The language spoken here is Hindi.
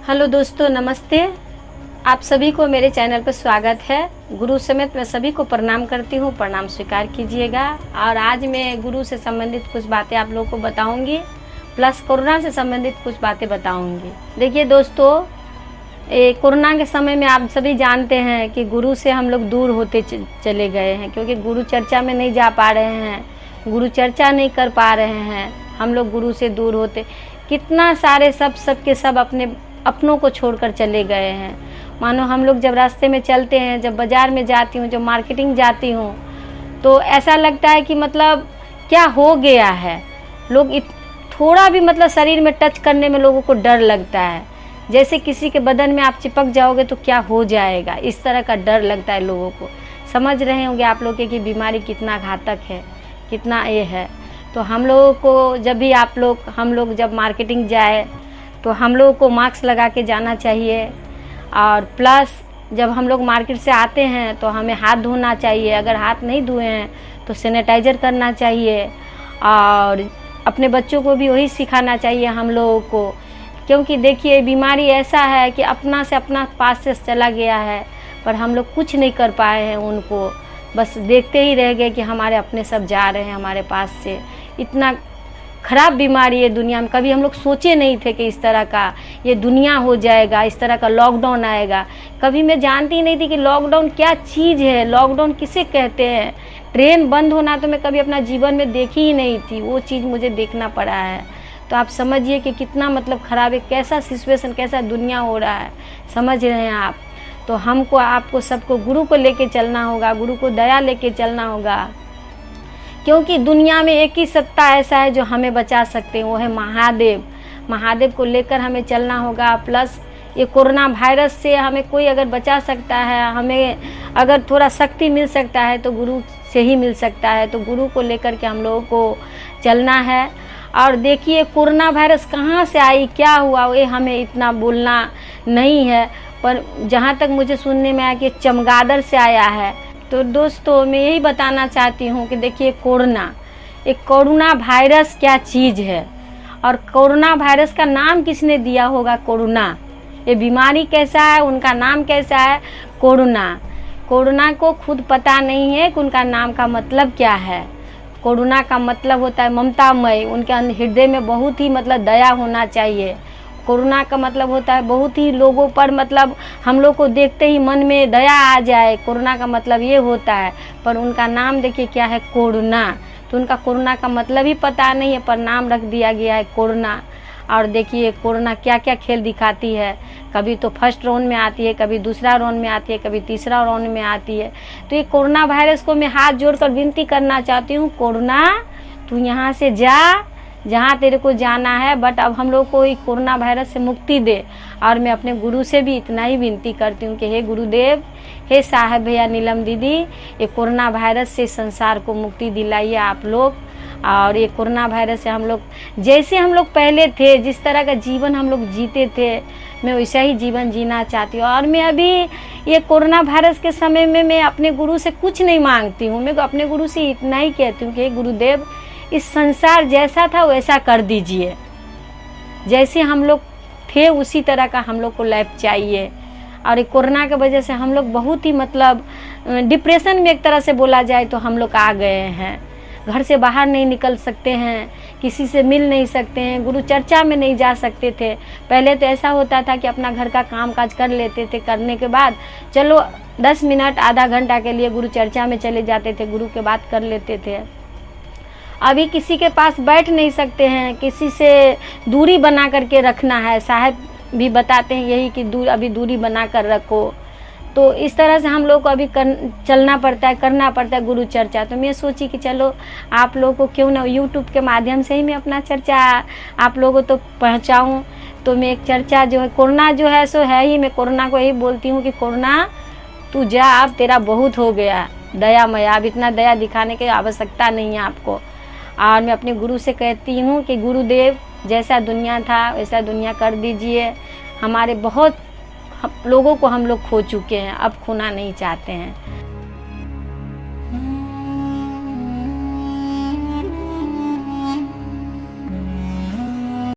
हेलो दोस्तों, नमस्ते। आप सभी को मेरे चैनल पर स्वागत है। गुरु समेत मैं सभी को प्रणाम करती हूँ, प्रणाम स्वीकार कीजिएगा। और आज मैं गुरु से संबंधित कुछ बातें आप लोगों को बताऊंगी, प्लस कोरोना से संबंधित कुछ बातें बताऊंगी। देखिए दोस्तों, कोरोना के समय में आप सभी जानते हैं कि गुरु से हम लोग दूर होते चले गए हैं, क्योंकि गुरु चर्चा में नहीं जा पा रहे हैं, गुरु चर्चा नहीं कर पा रहे हैं। हम लोग गुरु से दूर होते, कितना सारे सब के सब अपनों को छोड़कर चले गए हैं। मानो हम लोग जब रास्ते में चलते हैं, जब बाज़ार में जाती हूँ, जब मार्केटिंग जाती हूँ, तो ऐसा लगता है कि मतलब क्या हो गया है। लोग थोड़ा भी मतलब शरीर में टच करने में लोगों को डर लगता है, जैसे किसी के बदन में आप चिपक जाओगे तो क्या हो जाएगा, इस तरह का डर लगता है लोगों को। समझ रहे होंगे आप लोग कि बीमारी कितना घातक है, कितना ये है। तो हम लोगों को जब भी हम लोग जब मार्केटिंग जाए तो हम लोगों को मास्क लगा के जाना चाहिए। और प्लस जब हम लोग मार्केट से आते हैं तो हमें हाथ धोना चाहिए, अगर हाथ नहीं धोए हैं तो सैनिटाइज़र करना चाहिए। और अपने बच्चों को भी वही सिखाना चाहिए हम लोगों को, क्योंकि देखिए बीमारी ऐसा है कि अपना से अपना पास से चला गया है, पर हम लोग कुछ नहीं कर पाए हैं उनको, बस देखते ही रह गए कि हमारे अपने सब जा रहे हैं हमारे पास से। इतना ख़राब बीमारी है दुनिया में, कभी हम लोग सोचे नहीं थे कि इस तरह का ये दुनिया हो जाएगा, इस तरह का लॉकडाउन आएगा। कभी मैं जानती नहीं थी कि लॉकडाउन क्या चीज़ है, लॉकडाउन किसे कहते हैं। ट्रेन बंद होना तो मैं कभी अपना जीवन में देखी ही नहीं थी, वो चीज़ मुझे देखना पड़ा है। तो आप समझिए कि कितना मतलब ख़राब है, कैसा सिचुएशन, कैसा दुनिया हो रहा है, समझ रहे हैं आप। तो हमको आपको सबको गुरु को लेके चलना होगा, गुरु को दया लेके चलना होगा, क्योंकि दुनिया में एक ही सत्ता ऐसा है जो हमें बचा सकते हैं, वो है महादेव। महादेव को लेकर हमें चलना होगा। प्लस ये कोरोना वायरस से हमें कोई अगर बचा सकता है, हमें अगर थोड़ा शक्ति मिल सकता है तो गुरु से ही मिल सकता है। तो गुरु को लेकर के हम लोगों को चलना है। और देखिए कोरोना वायरस कहाँ से आई, क्या हुआ, ये हमें इतना बोलना नहीं है, पर जहाँ तक मुझे सुनने में आया कि चमगादड़ से आया है। तो दोस्तों मैं यही बताना चाहती हूँ कि देखिए कोरोना वायरस क्या चीज़ है, और कोरोना वायरस का नाम किसने दिया होगा, कोरोना। ये बीमारी कैसा है, उनका नाम कैसा है, कोरोना को खुद पता नहीं है कि उनका नाम का मतलब क्या है। कोरोना का मतलब होता है ममतामय, उनके हृदय में बहुत ही मतलब दया होना चाहिए। कोरोना का मतलब होता है बहुत ही लोगों पर मतलब हम लोग को देखते ही मन में दया आ जाए, कोरोना का मतलब ये होता है। पर उनका नाम देखिए क्या है, कोरोना। तो उनका कोरोना का मतलब ही पता नहीं है, पर नाम रख दिया गया है कोरोना। और देखिए कोरोना क्या क्या खेल दिखाती है, कभी तो फर्स्ट राउंड में आती है, कभी दूसरा राउंड में आती है, कभी तीसरा राउंड में आती है। तो ये कोरोना वायरस को मैं हाथ जोड़कर विनती करना चाहती हूँ, कोरोना तू यहाँ से जा जहाँ तेरे को जाना है, बट अब हम लोग को कोरोना वायरस से मुक्ति दे। और मैं अपने गुरु से भी इतना ही विनती करती हूँ कि हे गुरुदेव, हे साहब भैया, नीलम दीदी, ये कोरोना वायरस से संसार को मुक्ति दिलाइए आप लोग। और ये कोरोना वायरस से हम लोग जैसे हम लोग पहले थे, जिस तरह का जीवन हम लोग जीते थे, मैं वैसा ही जीवन जीना चाहती हूँ। और मैं अभी ये कोरोना वायरस के समय में मैं अपने गुरु से कुछ नहीं मांगती हूँ, मैं अपने गुरु से इतना ही कहती हूँ कि हे गुरुदेव, इस संसार जैसा था वैसा कर दीजिए, जैसे हम लोग थे उसी तरह का हम लोग को लाइफ चाहिए। और ये कोरोना की वजह से हम लोग बहुत ही मतलब डिप्रेशन में एक तरह से बोला जाए तो हम लोग आ गए हैं। घर से बाहर नहीं निकल सकते हैं, किसी से मिल नहीं सकते हैं, गुरु चर्चा में नहीं जा सकते थे। पहले तो ऐसा होता था कि अपना घर का काम काज कर लेते थे, करने के बाद चलो 10 मिनट आधा घंटा के लिए गुरु चर्चा में चले जाते थे, गुरु के बात कर लेते थे। अभी किसी के पास बैठ नहीं सकते हैं, किसी से दूरी बना करके रखना है। साहब भी बताते हैं यही कि अभी दूरी बना कर रखो। तो इस तरह से हम लोग को अभी चलना पड़ता है, करना पड़ता है गुरु चर्चा। तो मैं सोची कि चलो आप लोगों को क्यों ना यूट्यूब के माध्यम से ही मैं अपना चर्चा आप लोगों को तो पहुँचाऊँ। तो मैं एक चर्चा जो है, कोरोना जो है सो है ही, मैं कोरोना को यही बोलती हूँ कि कोरोना तू जा, अब तेरा बहुत हो गया दयामय, अब इतना दया दिखाने की आवश्यकता नहीं है आपको। और मैं अपने गुरु से कहती हूँ कि गुरुदेव, जैसा दुनिया था वैसा दुनिया कर दीजिए। हमारे बहुत लोगों को हम लोग खो चुके हैं, अब खोना नहीं चाहते हैं।